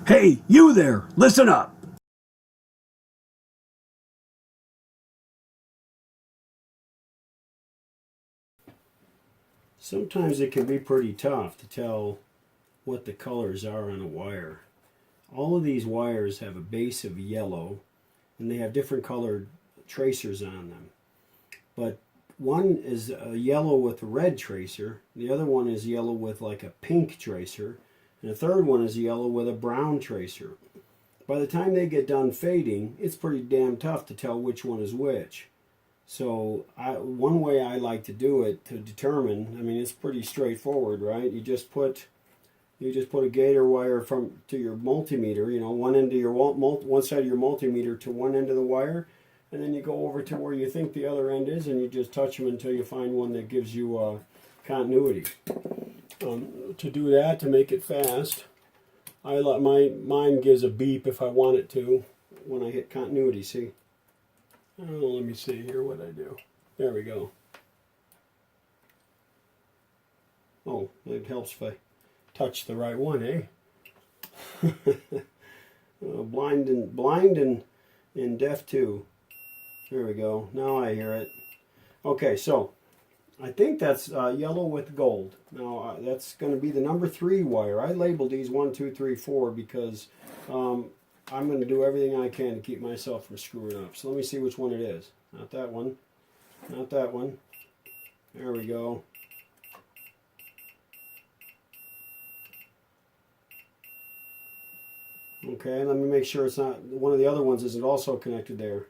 Hey, you there, listen up. Sometimes it can be pretty tough to tell what the colors are on a wire. All of these wires have a base of yellow and they have different colored tracers on them. But one is a yellow with a red tracer, the other one is yellow with like a pink tracer, and the third one is yellow with a brown tracer. By the time they get done fading, it's pretty damn tough to tell which one is which. So one way I like to do it to determine, I mean, it's pretty straightforward, right? You just put a gator wire to your multimeter, you know, one end of your one side of your multimeter to one end of the wire, and then you go over to where you think the other end is, and you just touch them until you find one that gives you continuity. To do that, to make it fast, mine gives a beep if I want it to when I hit continuity. See? Oh, let me see here what I do. There we go. Oh, it helps if I touch the right one, eh? Blind and deaf too. There we go. Now I hear it. Okay, so I think that's yellow with gold. Now that's going to be the number 3 wire. I labeled these 1, 2, 3, 4 because I'm going to do everything I can to keep myself from screwing up. So let me see which one it is. Not that one. Not that one. There we go. Okay, let me make sure it's not one of the other ones isn't also connected there.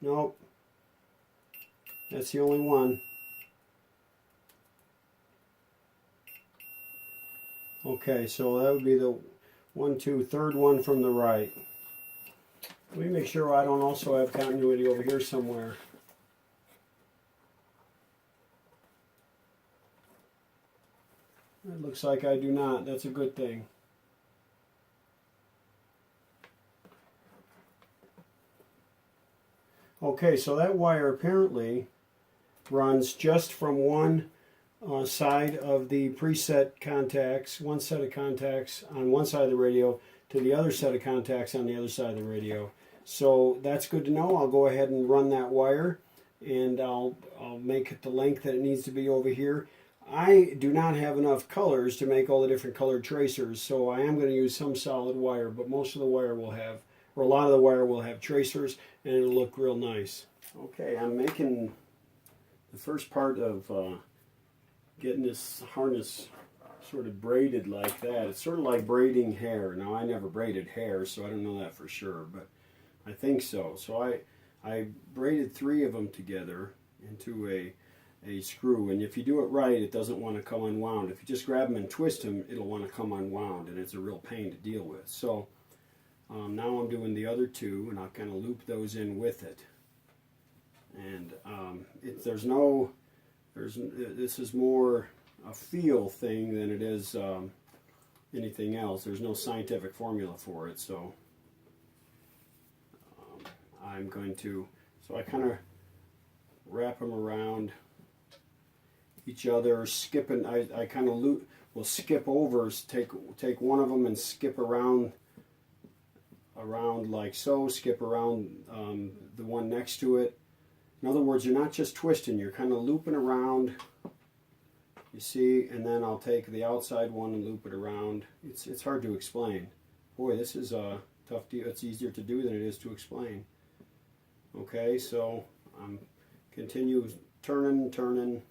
Nope. That's the only one. Okay, so that would be the 1, 2, third one from the right. Let me make sure I don't also have continuity over here somewhere. It looks like I do not. That's a good thing. Okay, so that wire apparently runs just from one side of the preset contacts, one set of contacts on one side of the radio to the other set of contacts on the other side of the radio. So that's good to know. I'll go ahead and run that wire, and I'll make it the length that it needs to be over here. I do not have enough colors to make all the different colored tracers, so I am going to use some solid wire, but most of the wire will have, or a lot of the wire will have tracers, and it'll look real nice. Okay, I'm making the first part of getting this harness sort of braided like that. It's sort of like braiding hair. Now, I never braided hair, so I don't know that for sure, but I think so. So I braided 3 of them together into a screw, and if you do it right, it doesn't want to come unwound. If you just grab them and twist them, it'll want to come unwound, and it's a real pain to deal with. So now I'm doing the other 2, and I'll kind of loop those in with it. And this is more a feel thing than it is anything else. There's no scientific formula for it, so I'm going to, so I kind of wrap them around each other, skipping. I kind of will skip over, take one of them and skip around like so, skip around the one next to it. In other words, you're not just twisting, you're kind of looping around, you see, and then I'll take the outside one and loop it around. It's hard to explain. Boy, this is a tough deal. It's easier to do than it is to explain. Okay, so continue turning.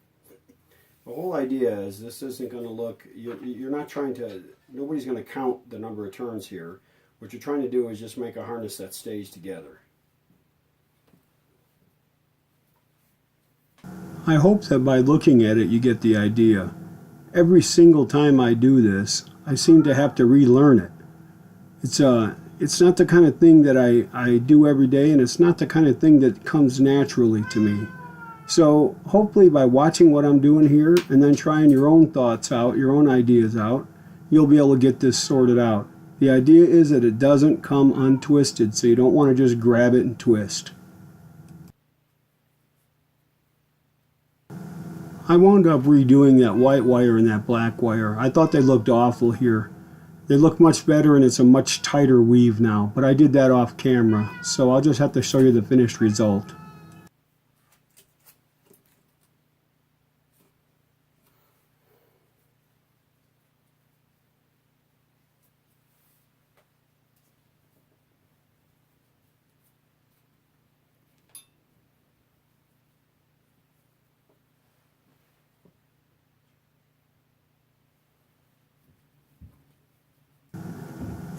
The whole idea is this isn't going to look, you're not trying to, nobody's going to count the number of turns here. What you're trying to do is just make a harness that stays together. I hope that by looking at it you get the idea. Every single time I do this, I seem to have to relearn it. It's not the kind of thing that I do every day, and it's not the kind of thing that comes naturally to me. So hopefully by watching what I'm doing here and then trying your own thoughts out, your own ideas out, you'll be able to get this sorted out. The idea is that it doesn't come untwisted, so you don't want to just grab it and twist. I wound up redoing that white wire and that black wire. I thought they looked awful here. They look much better and it's a much tighter weave now, but I did that off camera, so I'll just have to show you the finished result.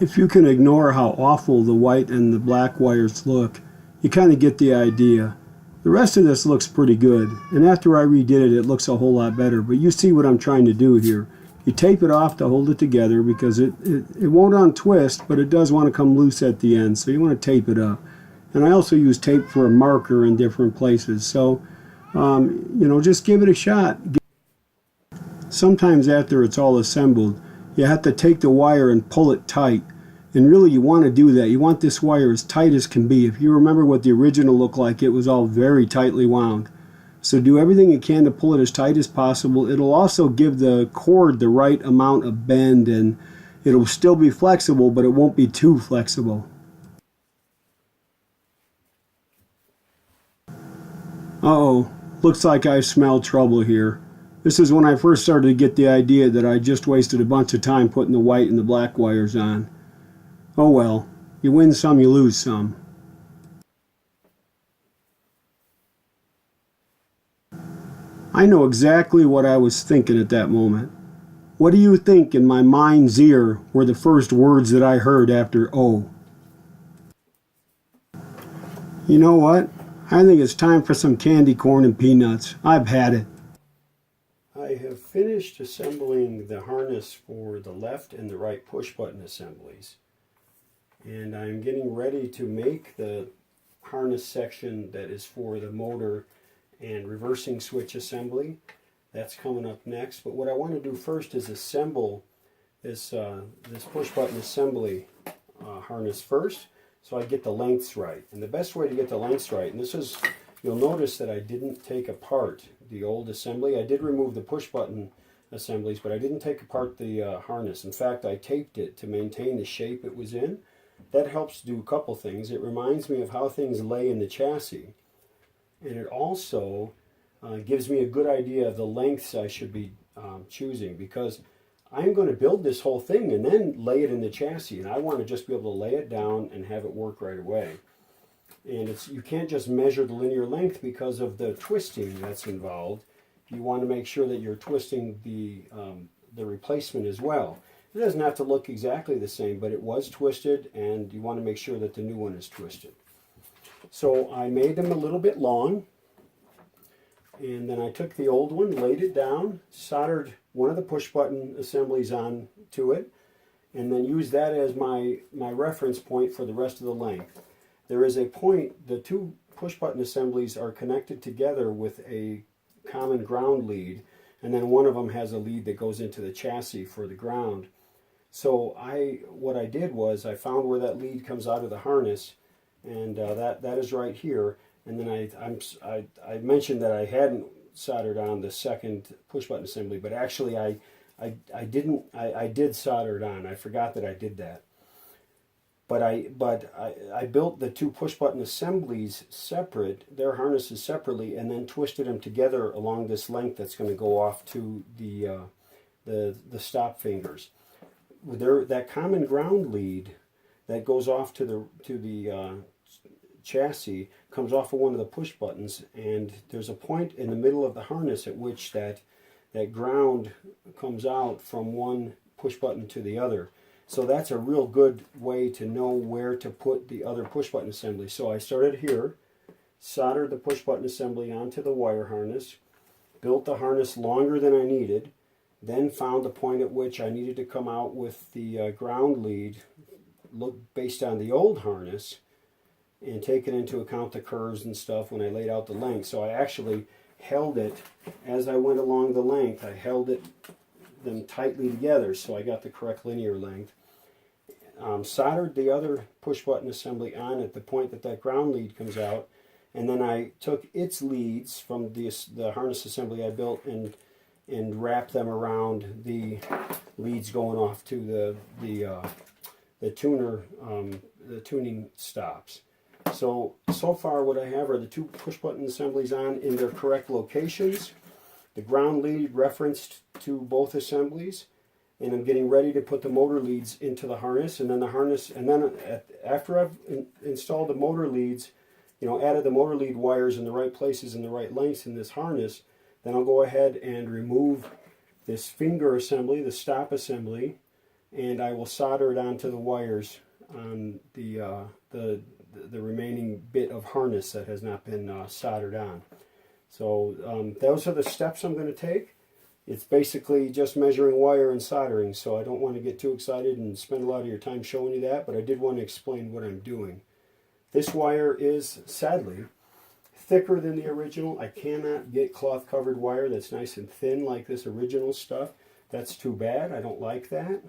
If you can ignore how awful the white and the black wires look, you kind of get the idea. The rest of this looks pretty good, and after I redid it, it looks a whole lot better, but you see what I'm trying to do here. You tape it off to hold it together because it won't untwist, but it does want to come loose at the end, so you want to tape it up. And I also use tape for a marker in different places, so you know, just give it a shot. Sometimes after it's all assembled, you have to take the wire and pull it tight. And really you want to do that. You want this wire as tight as can be. If you remember what the original looked like, it was all very tightly wound. So do everything you can to pull it as tight as possible. It'll also give the cord the right amount of bend, and it'll still be flexible, but it won't be too flexible. Uh-oh, looks like I smell trouble here. This is when I first started to get the idea that I just wasted a bunch of time putting the white and the black wires on. Oh well, you win some, you lose some. I know exactly what I was thinking at that moment. What do you think in my mind's ear were the first words that I heard after "oh"? You know what? I think it's time for some candy corn and peanuts. I've had it. I have finished assembling the harness for the left and the right push button assemblies. And I'm getting ready to make the harness section that is for the motor and reversing switch assembly. That's coming up next. But what I want to do first is assemble this push button assembly harness first, so I get the lengths right. And the best way to get the lengths right, and this is, you'll notice that I didn't take apart the old assembly. I did remove the push button assemblies, but I didn't take apart the harness. In fact, I taped it to maintain the shape it was in. That helps do a couple things. It reminds me of how things lay in the chassis, and it also gives me a good idea of the lengths I should be choosing, because I'm going to build this whole thing and then lay it in the chassis, and I want to just be able to lay it down and have it work right away. And you can't just measure the linear length because of the twisting that's involved. You want to make sure that you're twisting the replacement as well. It doesn't have to look exactly the same, but it was twisted, and you want to make sure that the new one is twisted. So I made them a little bit long, and then I took the old one, laid it down, soldered one of the push button assemblies on to it, and then used that as my reference point for the rest of the length. There is a point, the two push button assemblies are connected together with a common ground lead, and then one of them has a lead that goes into the chassis for the ground. So what I did was I found where that lead comes out of the harness, and that is right here. And then I mentioned that I hadn't soldered on the second push button assembly, but actually I did solder it on. I forgot that I did that. But I built the two push button assemblies separate, their harnesses separately, and then twisted them together along this length that's going to go off to the stop fingers. That common ground lead that goes off to the chassis comes off of one of the push buttons, and there's a point in the middle of the harness at which that ground comes out from one push button to the other. So that's a real good way to know where to put the other push button assembly. So I started here, soldered the push button assembly onto the wire harness, built the harness longer than I needed, then found the point at which I needed to come out with the ground lead based on the old harness, and taking into account the curves and stuff when I laid out the length. So I actually held it as I went along the length. I held them tightly together so I got the correct linear length. Soldered the other push button assembly on at the point that ground lead comes out, and then I took its leads from the harness assembly I built and wrapped them around the leads going off to the tuner, the tuning stops. So far what I have are the two push button assemblies on in their correct locations, the ground lead referenced to both assemblies, and I'm getting ready to put the motor leads into the harness, and then the harness, and then after I've installed the motor leads, you know, added the motor lead wires in the right places and the right lengths in this harness, then I'll go ahead and remove this finger assembly, the stop assembly, and I will solder it onto the wires on the remaining bit of harness that has not been soldered on. So those are the steps I'm going to take. It's basically just measuring wire and soldering, so I don't want to get too excited and spend a lot of your time showing you that, but I did want to explain what I'm doing. This wire is, sadly, thicker than the original. I cannot get cloth covered wire that's nice and thin like this original stuff. That's too bad. I don't like that.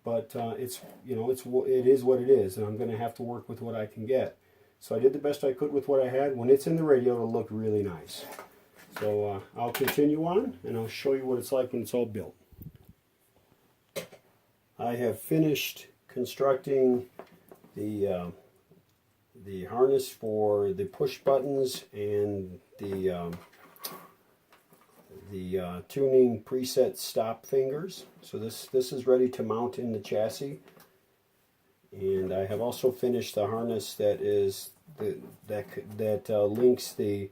But it's, you know, it is what it is, and I'm going to have to work with what I can get. So I did the best I could with what I had. When it's in the radio, it'll look really nice. So I'll continue on, and I'll show you what it's like when it's all built. I have finished constructing the harness for the push buttons and the tuning preset stop fingers. So this is ready to mount in the chassis, and I have also finished the harness that is that links the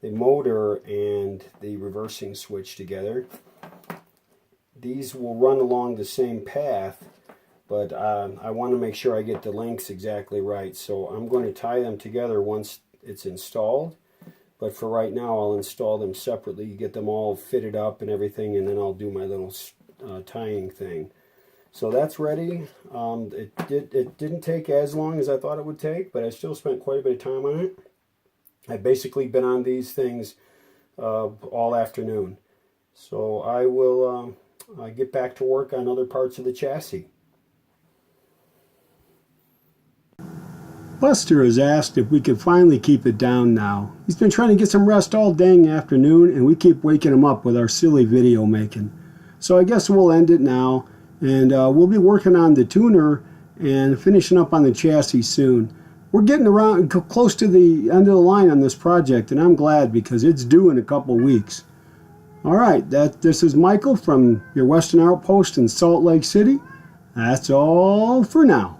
motor and the reversing switch together. These will run along the same path, but I want to make sure I get the lengths exactly right, so I'm going to tie them together once it's installed. But for right now, I'll install them separately, get them all fitted up and everything, and then I'll do my little tying thing. So that's ready. It didn't take as long as I thought it would take, but I still spent quite a bit of time on it. I've basically been on these things all afternoon. So I will get back to work on other parts of the chassis. Buster has asked if we could finally keep it down now. He's been trying to get some rest all dang afternoon, and we keep waking him up with our silly video making. So I guess we'll end it now, and we'll be working on the tuner and finishing up on the chassis soon. We're getting around close to the end of the line on this project, and I'm glad because it's due in a couple weeks. All right, this is Michael from your Western Outpost in Salt Lake City. That's all for now.